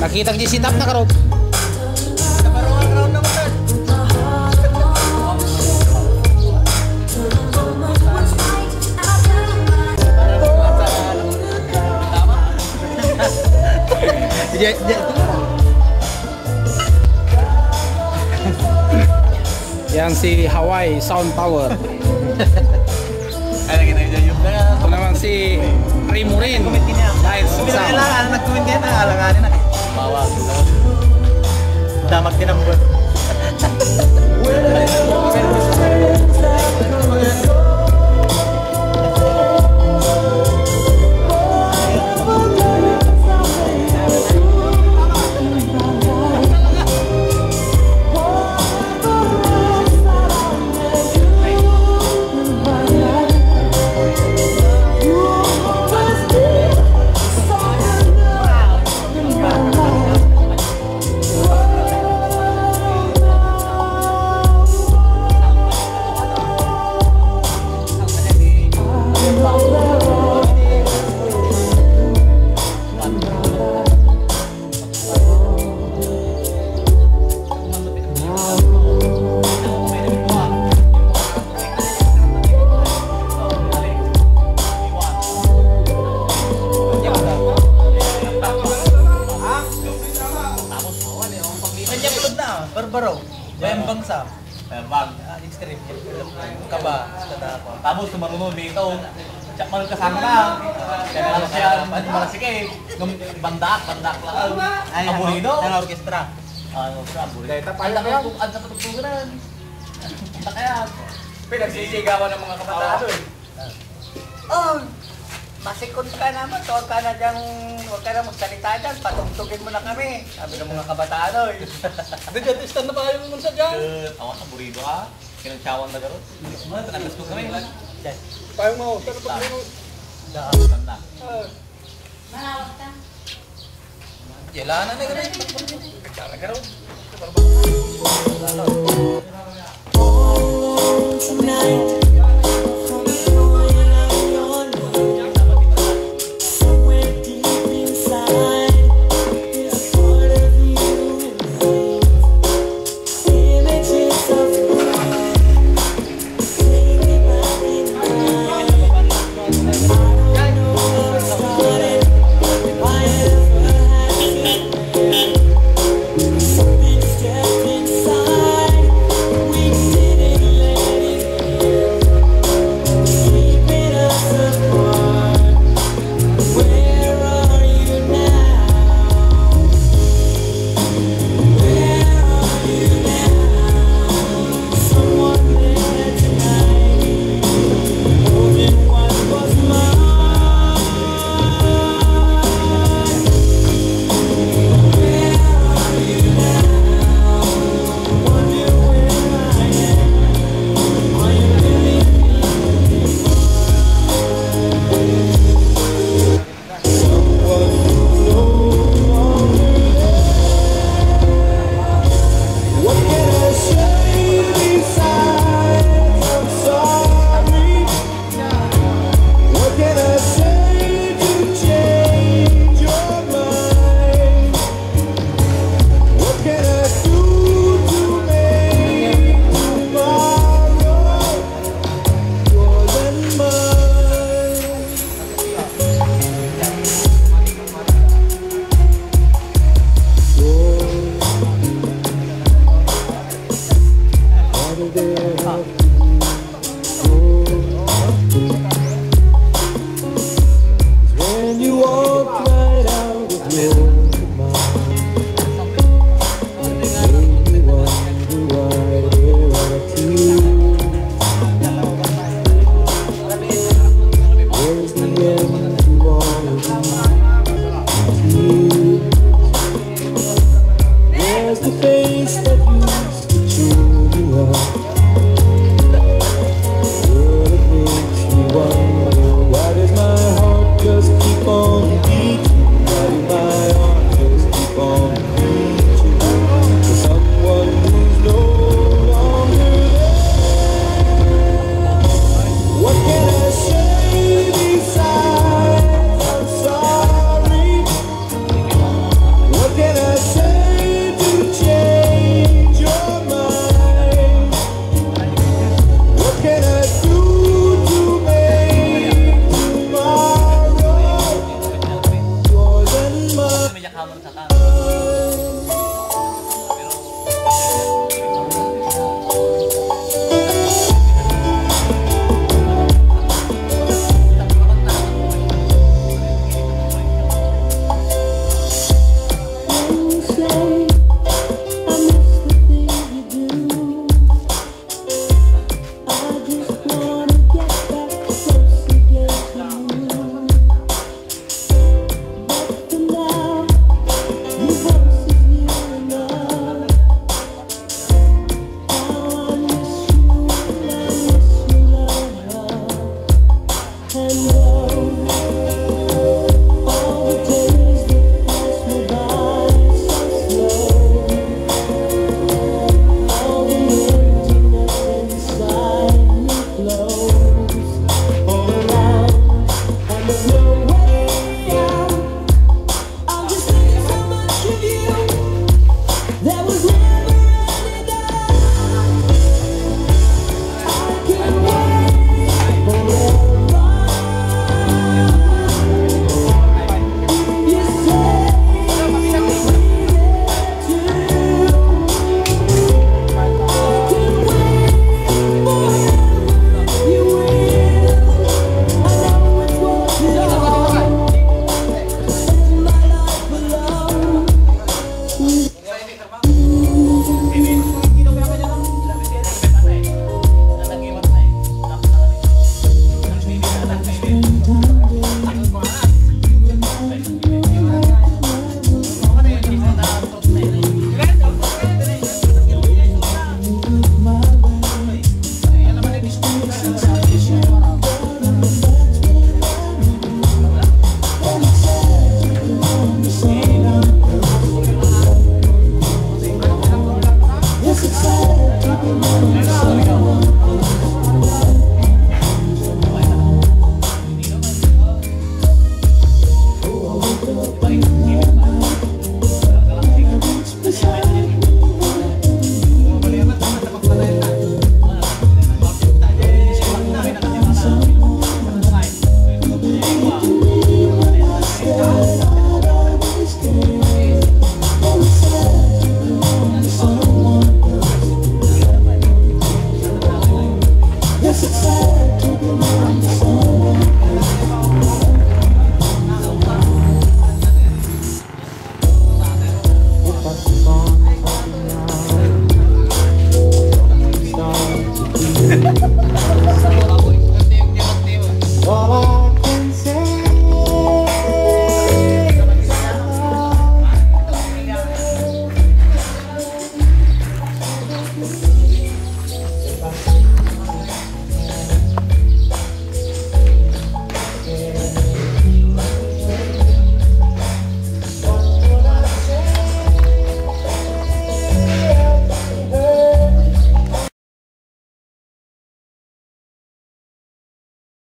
Nakitang di sit up na karot. Yang si Hawaii Sound Power. Ito naman si Rimurin Light Sound. Nag-comment kayo na alanganin na. Bawa. Damag tinambot. Barbaro, bayang bangsa. Bang. Extreme. Kaba. Tapos tumarunod dito. Tsak man kasama na. Kaya lang siya marasik eh. Nung bandak lang. Aburido. Ang orkestra. Aburido. Kaya tapay lang yan. Ang sa patugtugan. Kaya. Pinagsisigawan ng mga kabataan eh. Oh! Masikot ka naman, huwag ka na magsalita dyan, patugtugin mo na kami. Sabi ng mga kabataan eh. Dito, stand na pa kayo naman sa dyan. Awan, aburido ha. Kinagsawan na garo. Tanagas ko kami. Payong mo, pero pag mo. Tanda. Malawak ka. Yalanan na gano'n. Kaya garo. Tonight all